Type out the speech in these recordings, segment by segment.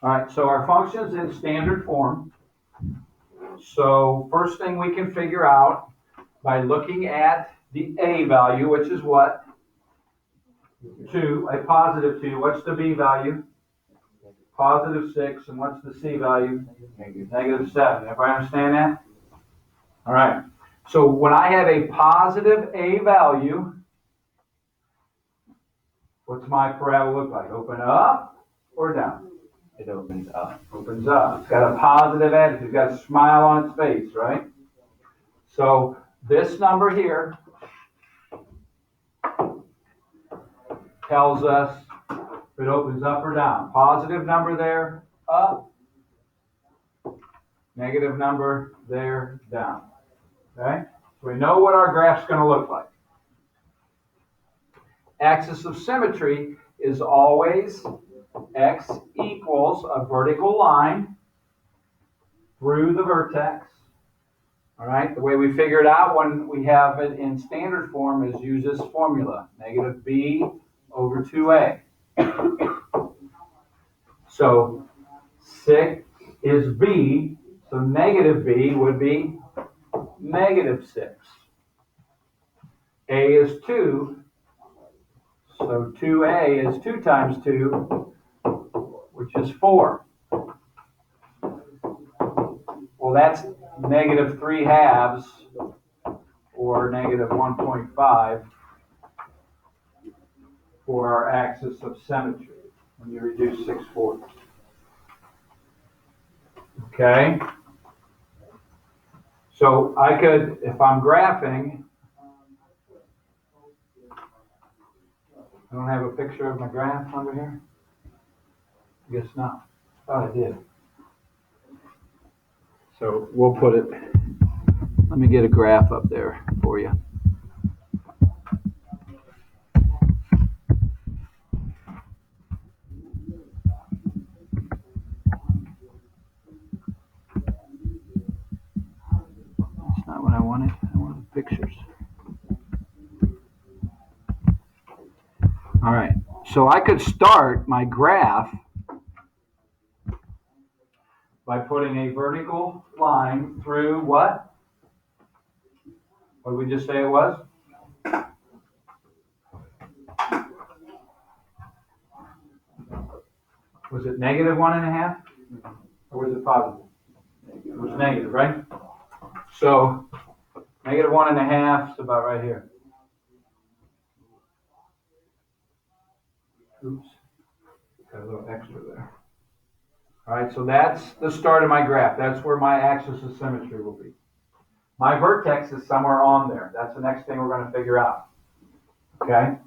All right, so our function's in standard form. So first thing we can figure out by looking at the A value, which is what? 2, a positive 2. What's the B value? Positive 6. And what's the C value? Negative 7. Everybody understand that? All right. So when I have a positive A value, what's my parabola look like? Open up or down? It opens up. Opens up. It's got a positive attitude. It's got a smile on its face, right? So this number here tells us if it opens up or down. Positive number there, up. Negative number there, down. Okay? So we know what our graph's going to look like. Axis of symmetry is always x equals a vertical line through the vertex. All right? The way we figure it out when we have it in standard form is use this formula, negative b over 2a. So 6 is b, so negative b would be negative 6. A is 2, so 2a is 2 times 2, which is 4. Well, that's negative 3 halves, or negative 1.5 for our axis of symmetry when you reduce 6/4. Okay? So I could, if I'm graphing, I don't have a picture of my graph under here? I guess not. Oh, I did. So we'll put it, let me get a graph up there for you. That's not what I wanted. I wanted pictures. All right. So I could start my graph by putting a vertical line through what? What did we just say it was? Was it negative 1.5? Or was it positive? It was negative, right? So negative 1.5 is about right here. Oops. Got a little extra there. All right, so that's the start of my graph. That's where my axis of symmetry will be. My vertex is somewhere on there. That's the next thing we're going to figure out. Okay?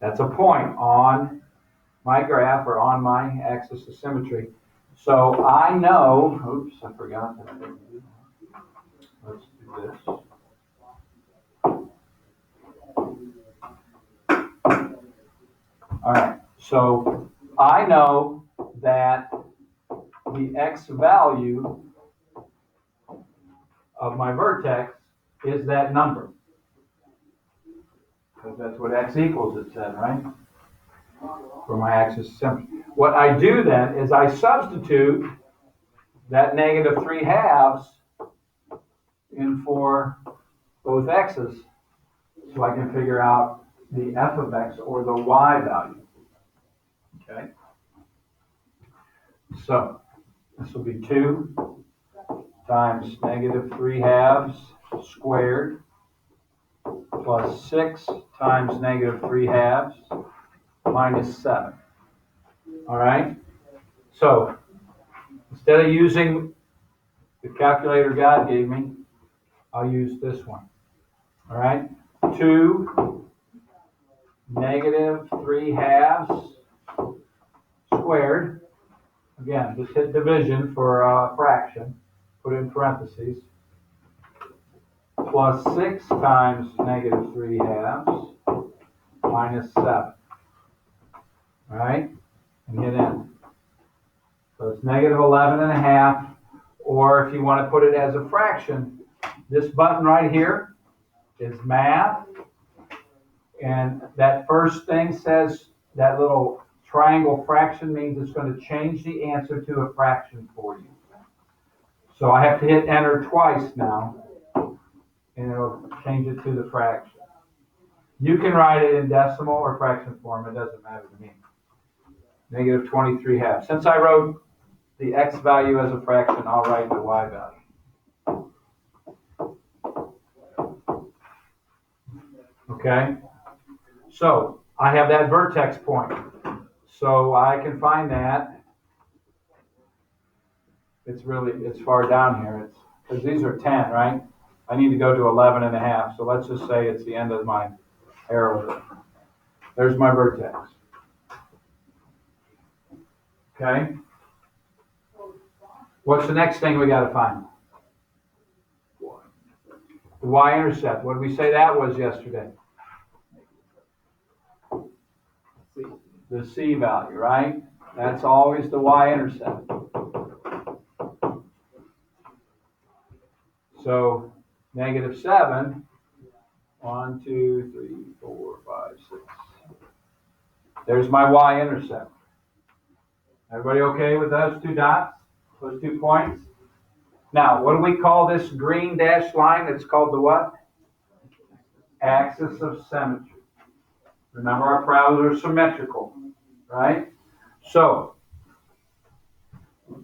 That's a point on my graph or on my axis of symmetry. So I know, oops, I forgot that I didn't do that. Let's do this. All right, so I know that the x value of my vertex is that number. Because that's what x equals, it said, right? For my axis of symmetry. What I do then is I substitute that negative 3 halves in for both x's so I can figure out the f of x or the y value. Okay? So this will be 2 times negative 3 halves squared plus 6 times negative 3 halves minus 7. All right? So instead of using the calculator God gave me, I'll use this one. All right? 2 negative 3 halves squared. Again, just hit division for a fraction. Put it in parentheses. Plus 6 times negative 3 halves minus 7. All right? And hit enter. So it's negative 11.5. Or if you want to put it as a fraction, this button right here is math. And that first thing says, that little triangle fraction means it's going to change the answer to a fraction for you. So I have to hit enter twice now, and it'll change it to the fraction. You can write it in decimal or fraction form. It doesn't matter to me. Negative 23/2. Since I wrote the x value as a fraction, I'll write the y value. Okay? So I have that vertex point. So I can find that. It's far down here. Because these are 10, right? I need to go to 11.5. So let's just say it's the end of my arrow. There's my vertex. Okay? What's the next thing we got to find? The y-intercept. What did we say that was yesterday? The c value, right? That's always the y-intercept. So -7, 1, 2, 3, 4, 5, 6. There's my y-intercept. Everybody okay with those two dots? Those 2 points? Now, what do we call this green dashed line? It's called the what? Axis of symmetry. Remember, our parabolas are symmetrical, right? So,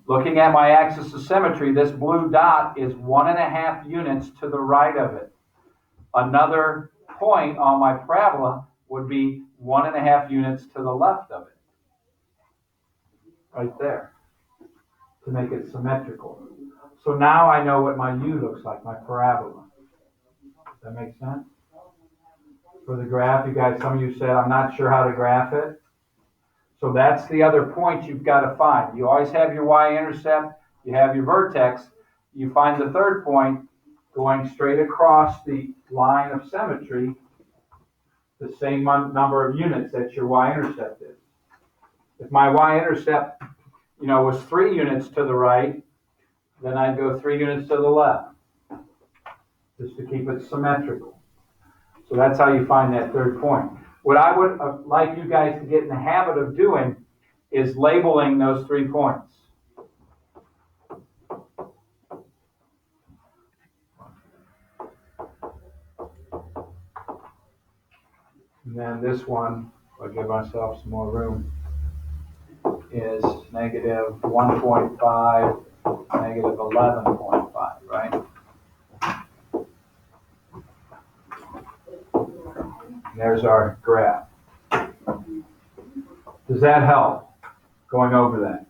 looking at my axis of symmetry, this blue dot is 1.5 units to the right of it. Another point on my parabola would be 1.5 units to the left of it. Right there. To make it symmetrical. So now I know what my U looks like, my parabola. Does that make sense? For the graph, you guys, some of you said, I'm not sure how to graph it. So that's the other point you've got to find. You always have your y-intercept, you have your vertex, you find the third point going straight across the line of symmetry, the same number of units that your y-intercept is. If my y-intercept, was 3 units to the right, then I'd go 3 units to the left, just to keep it symmetrical. So that's how you find that third point. What I would like you guys to get in the habit of doing is labeling those 3 points. And then this one, if I give myself some more room, is -1.5, -11.5, right? There's our graph. Does that help? Going over that.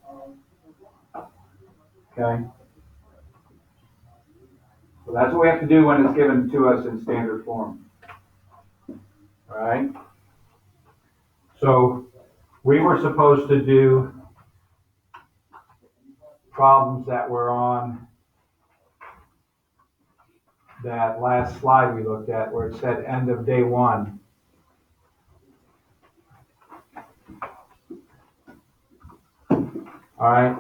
Okay? So that's what we have to do when it's given to us in standard form. All right? So we were supposed to do problems that were on that last slide we looked at where it said end of day 1. All right,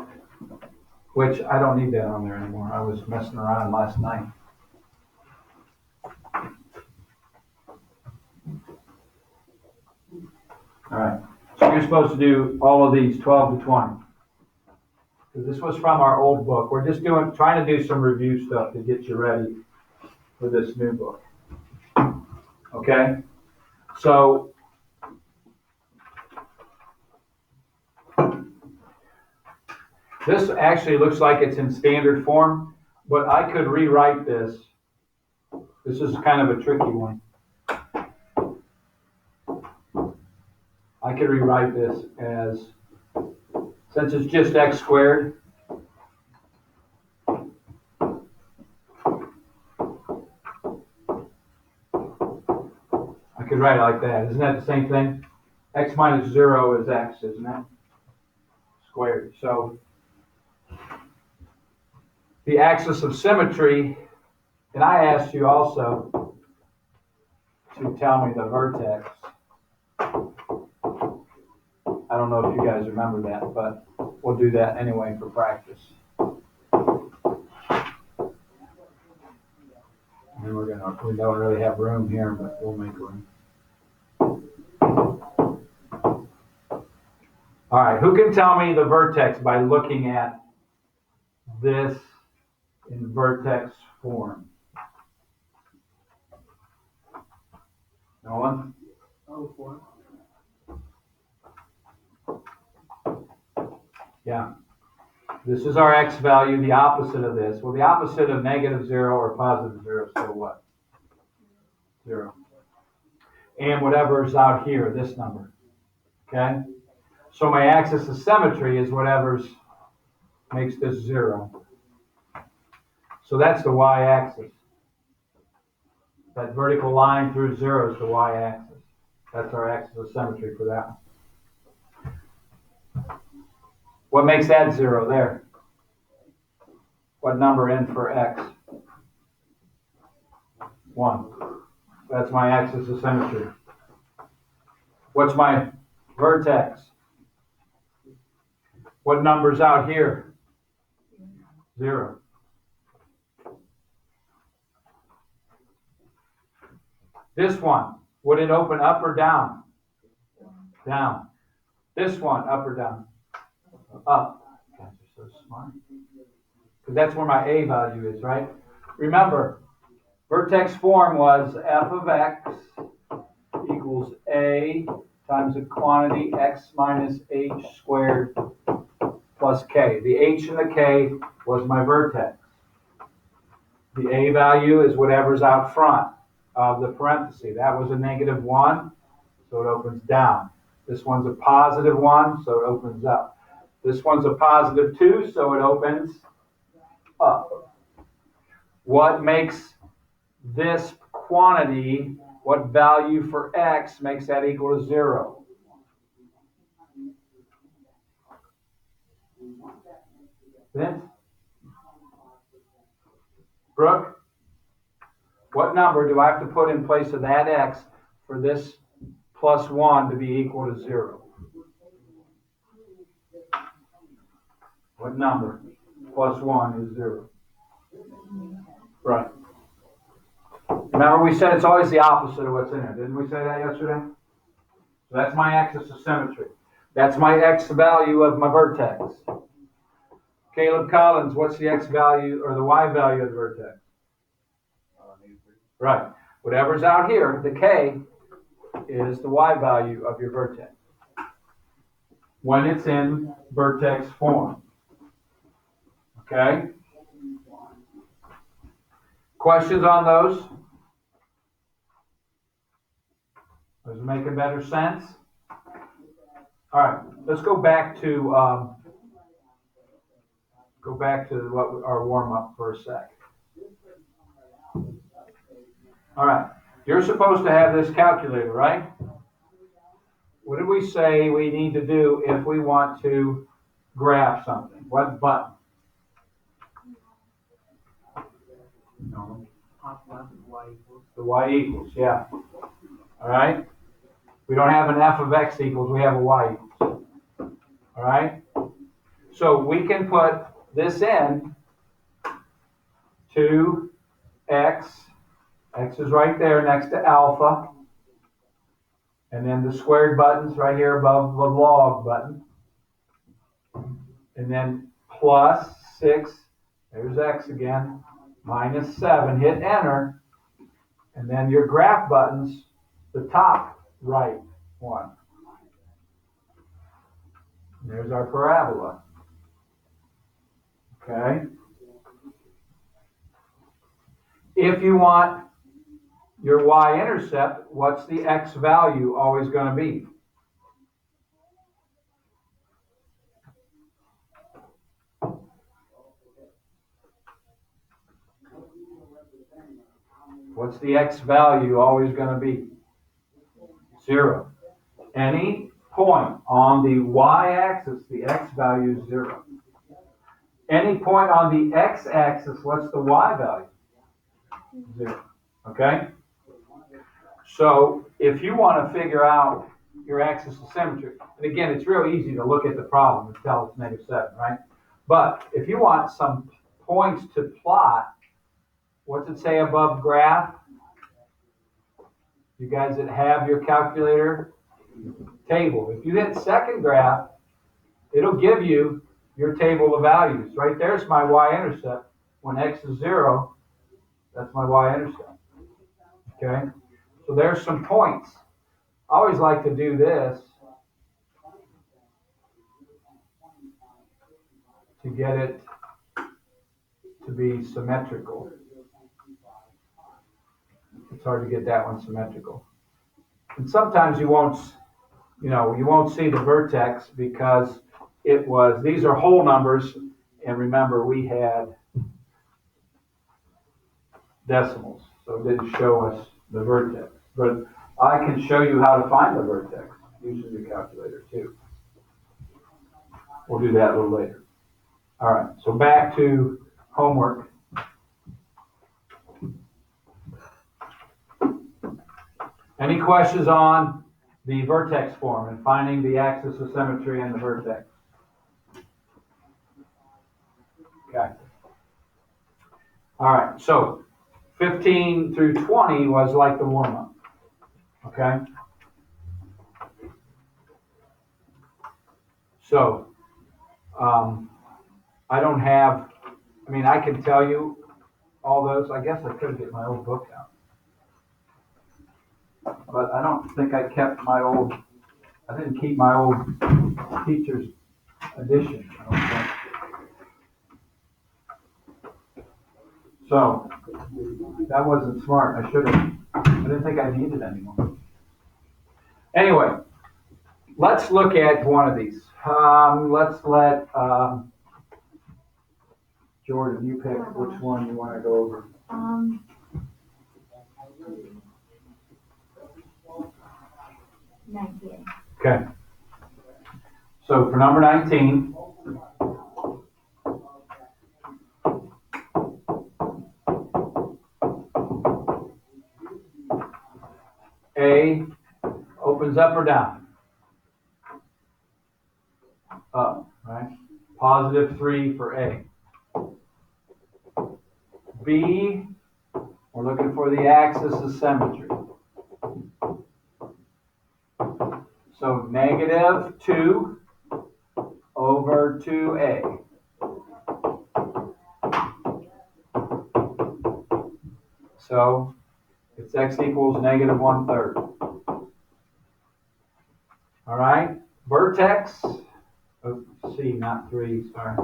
which I don't need that on there anymore. I was messing around last night. All right, so you're supposed to do all of these 12 to 20. So this was from our old book. We're just trying to do some review stuff to get you ready for this new book. Okay, so this actually looks like it's in standard form, but I could rewrite this. This is kind of a tricky one. I could rewrite this as, since it's just x squared, I could write it like that. Isn't that the same thing? X minus 0 is x, isn't it? Squared. So the axis of symmetry, and I asked you also to tell me the vertex. I don't know if you guys remember that, but we'll do that anyway for practice. And we don't really have room here, but we'll make room. All right, who can tell me the vertex by looking at this in vertex form? No one? Oh, 4. Yeah. This is our x value, the opposite of this. Well, the opposite of negative 0 or positive 0 is still what? 0. And whatever is out here, this number. Okay? So my axis of symmetry is whatever's makes this 0. So that's the y-axis. That vertical line through 0 is the y-axis. That's our axis of symmetry for that one. What makes that 0 there? What number in for x? 1. That's my axis of symmetry. What's my vertex? What number's out here? 0. This one, would it open up or down? Down. This one, up or down? Up. You guys are so smart. Because that's where my a value is, right? Remember, vertex form was f of x equals a times a quantity x minus h squared plus k. The h and the k was my vertex. The a value is whatever's out front of the parenthesis. That was a negative 1, so it opens down. This one's a positive 1, so it opens up. This one's a positive 2, so it opens up. What makes this quantity, what value for x makes that equal to 0? Vince? Brooke? What number do I have to put in place of that x for this plus 1 to be equal to 0? What number plus 1 is 0? Right. Remember we said it's always the opposite of what's in it. Didn't we say that yesterday? So that's my axis of symmetry. That's my x value of my vertex. Caleb Collins, what's the x value or the y value of the vertex? Right. Whatever's out here, the k, is the y value of your vertex when it's in vertex form. Okay? Questions on those? Does it make a better sense? All right, let's go back to what our warm up for a sec. All right, you're supposed to have this calculator, right? What did we say we need to do if we want to graph something? What button? No. The y equals, yeah. All right? We don't have an f of x equals, we have a y equals. All right? So we can put this in to x. X is right there next to alpha. And then the squared button's right here above the log button. And then plus 6, there's x again, minus 7, hit enter. And then your graph button's the top right one. And there's our parabola. Okay? If you want your y-intercept, what's the x value always going to be? What's the x value always going to be? 0. Any point on the y-axis, the x value is 0. Any point on the x-axis, what's the y value? 0. Okay? So if you want to figure out your axis of symmetry, and again, it's real easy to look at the problem and tell it's negative 7, right? But if you want some points to plot, what's it say above graph? You guys that have your calculator, table. If you hit second graph, it'll give you your table of values. Right there's my y-intercept. When x is 0, that's my y-intercept. Okay? So there's some points. I always like to do this to get it to be symmetrical. It's hard to get that one symmetrical. And sometimes you won't see the vertex because these are whole numbers, and remember we had decimals, so it didn't show us the vertex. But I can show you how to find the vertex using the calculator too. We'll do that a little later. All right, so back to homework. Any questions on the vertex form and finding the axis of symmetry and the vertex? Okay. All right, so 15 through 20 was like the warm-up. Okay? So, I can tell you all those. I guess I could get my old book out. But I don't think I didn't keep my old teacher's edition, I don't think. So, that wasn't smart. I didn't think I needed anymore. Anyway, let's look at one of these. Let's let Jordan, you pick which one you want to go over. 19. Okay. So for number 19, A opens up or down? Up, right? Positive 3 for A. B, we're looking for the axis of symmetry. So negative 2 over 2A. So it's x equals negative 1/3. All right, vertex, C, not 3, sorry.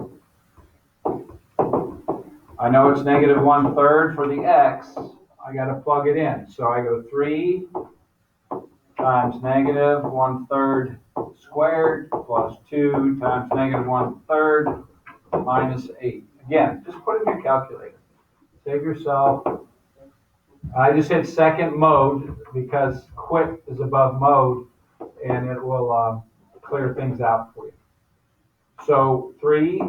I know it's negative 1/3 for the x. I got to plug it in. So I go 3 times negative 1/3 squared plus 2 times negative 1/3 minus 8. Again, just put it in your calculator. Save yourself. I just hit second mode because quit is above mode, and it will clear things out for you. So 3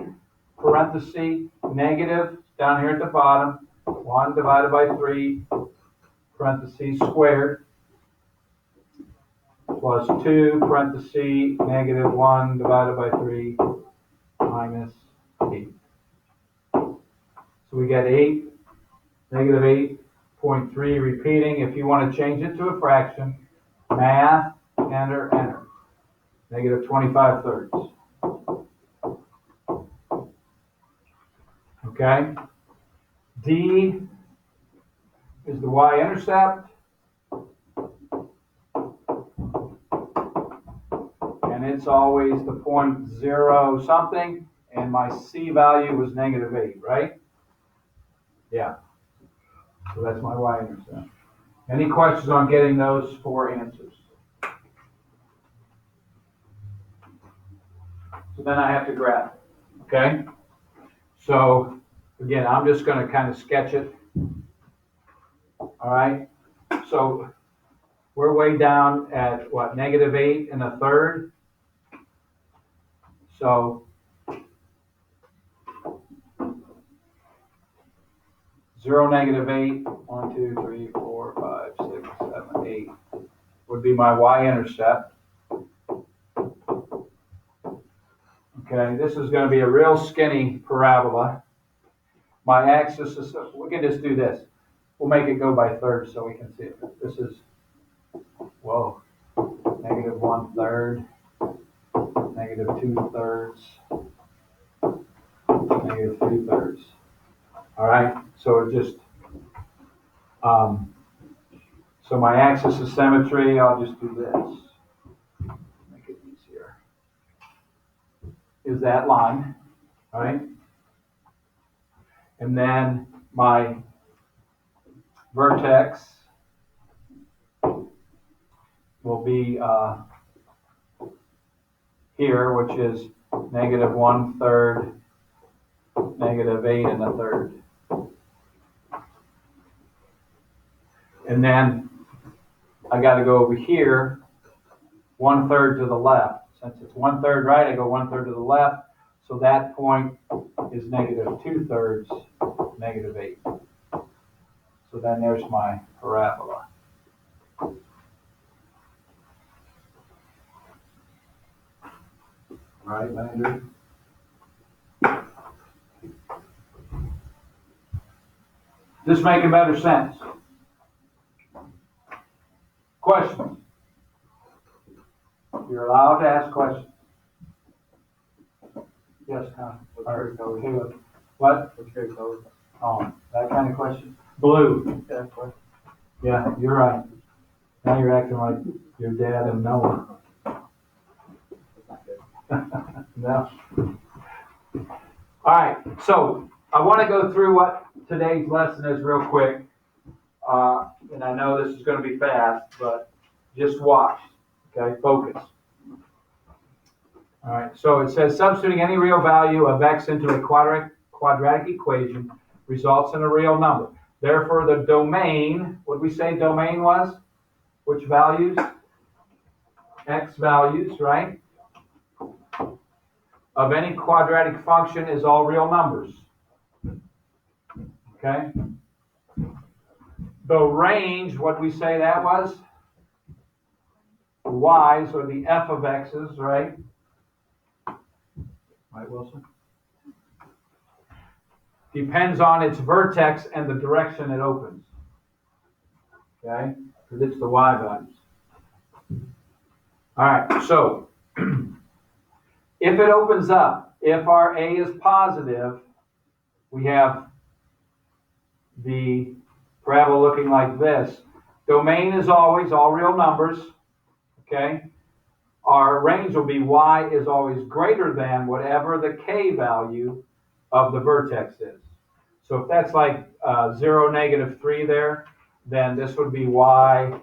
parenthesis negative down here at the bottom, 1 divided by 3 parenthesis squared plus 2 parenthesis negative 1 divided by 3 minus 8. So we get 8, negative 8.3 repeating. If you want to change it to a fraction, math, enter. Negative 25/3. Okay? D is the y-intercept. And it's always the point 0 something. And my C value was negative 8, right? Yeah. So that's my y-intercept. Any questions on getting those 4 answers? So then I have to graph it, okay? So again, I'm just going to kind of sketch it. All right. So we're way down at what, negative 8 1/3. So 0, negative 8, 1, 2, 3, 4, 5, 6, 7, 8 would be my y-intercept. Okay, this is going to be a real skinny parabola. My axis is, we can just do this. We'll make it go by thirds so we can see it. This is, whoa, negative 1/3, negative negative 2/3, negative 3/3. All right, so it just, so my axis of symmetry, I'll just do this, make it easier, is that line, right? And then my vertex will be here, which is negative 1/3, negative 8 1/3. And then I got to go over here 1/3 to the left. Since it's 1/3 right, I go 1/3 to the left. So that point is negative 2/3, negative 8. So then there's my parabola. Right, Landry? This making better sense? Questions? You're allowed to ask questions. Yes, Con. Caleb. What? What's your color? Oh, that kind of question? Blue. Yeah. Yeah, you're right. Now you're acting like your dad and Noah. No. All right, so I want to go through what today's lesson is real quick. And I know this is going to be fast, but just watch. Okay, focus. All right, so it says substituting any real value of x into a quadratic equation results in a real number. Therefore, the domain, what did we say domain was? Which values? X values, right? Of any quadratic function is all real numbers. Okay? The range, what did we say that was? The y's, or the f of x's, right? Right, Wilson? Depends on its vertex and the direction it opens. Okay? Because it's the y values. All right, so if it opens up, if our a is positive, we have the parabola looking like this. Domain is always all real numbers. Okay? Our range will be y is always greater than whatever the k value of the vertex is. So if that's like 0, negative 3 there, then this would be y,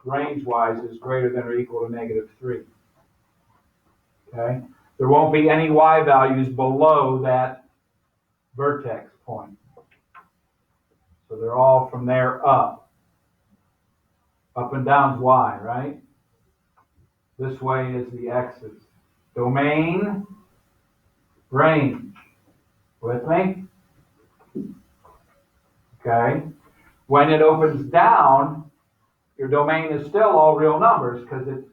range-wise, is greater than or equal to negative 3. Okay? There won't be any y values below that vertex point. So they're all from there up. Up and down's y, right? This way is the x's. Domain, range. With me? Okay. When it opens down, your domain is still all real numbers because it's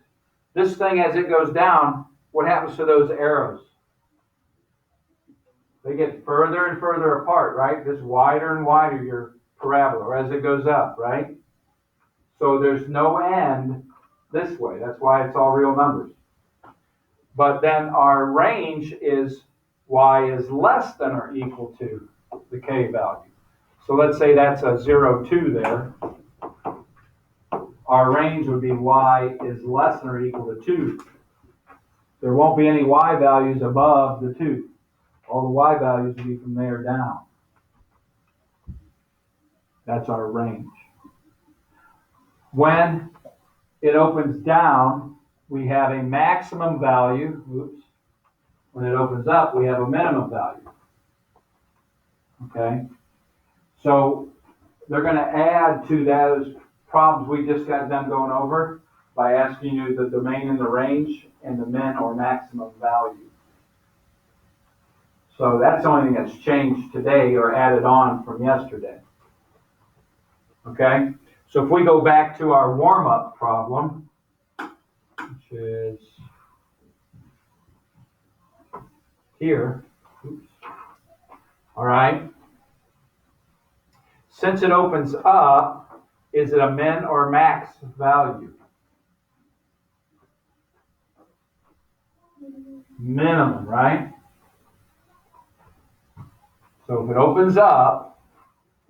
this thing as it goes down, what happens to those arrows? They get further and further apart, right? Just wider and wider your parabola as it goes up, right? So there's no end this way. That's why it's all real numbers. But then our range is y is less than or equal to the k value. So let's say that's a 0, 2 there. Our range would be y is less than or equal to 2. There won't be any y values above the 2. All the y values will be from there down. That's our range. When it opens down, we have a maximum value. Oops. When it opens up, we have a minimum value. Okay? So they're going to add to those problems we just got done going over by asking you the domain and the range and the min or maximum value. So that's the only thing that's changed today or added on from yesterday. Okay? So if we go back to our warm-up problem, which is here. Oops. All right. Since it opens up, is it a min or max value? minimum, right? So if it opens up,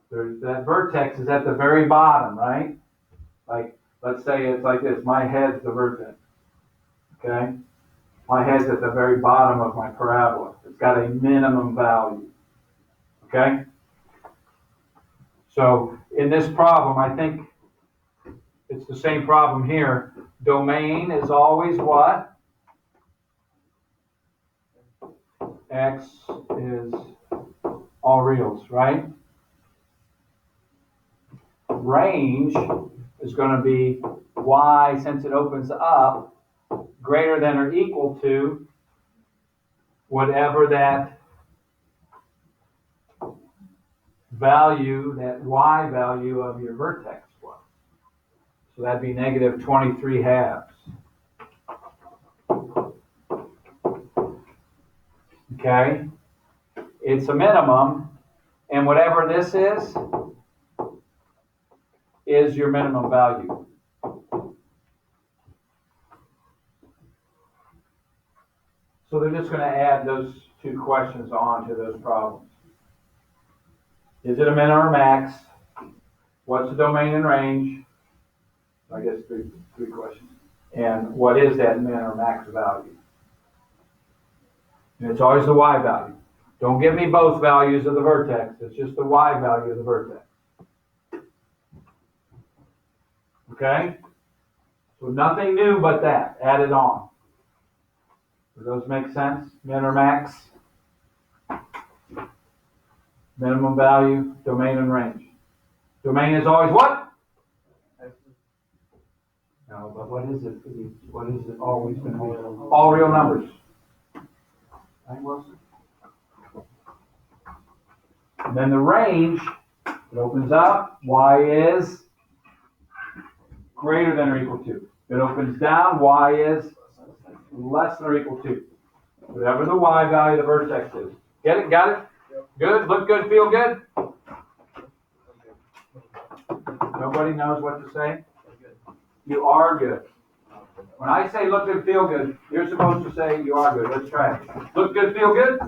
that vertex is at the very bottom, right? Like, let's say it's like this, my head's the vertex, okay? My head's at the very bottom of my parabola. It's got a minimum value, okay? So in this problem, I think it's the same problem here. Domain is always what? X is all reals, right? Range is going to be y, since it opens up, greater than or equal to whatever that value, that y value of your vertex was. So that'd be negative 23 halves. Okay? It's a minimum, and whatever this is your minimum value. So they're just going to add those two questions on to those problems. Is it a min or a max? What's the domain and range? I guess three questions. And what is that min or max value? And it's always the y value. Don't give me both values of the vertex. It's just the y value of the vertex. Okay? So nothing new but that. Added on. Do those make sense? Min or max? Minimum value, domain and range. Domain is always what? No, but what is it? What is it always going to be? All real numbers. Right, Wilson? And then the range, it opens up. Y is greater than or equal to. It opens down. Y is less than or equal to. Whatever the y value of the vertex is. Get it? Got it? Good? Look good? Feel good? Nobody knows what to say? You are good. When I say look good, feel good, you're supposed to say you are good. Let's try it. Look good, feel good?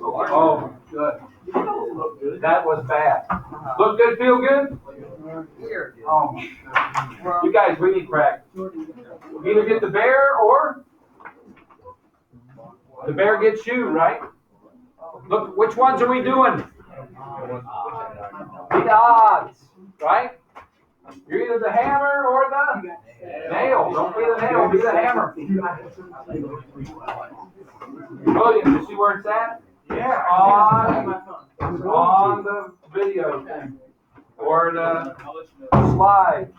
Oh, good. That was bad. Look good, feel good? Oh, you guys, we need practice. Either get the bear or the bear gets you, right? Look, which ones are we doing? The odds, right? You're either the hammer or the nail. Don't be the nail, be the hammer. William, you see where it's at? Yeah. On the video thing. Or the slide.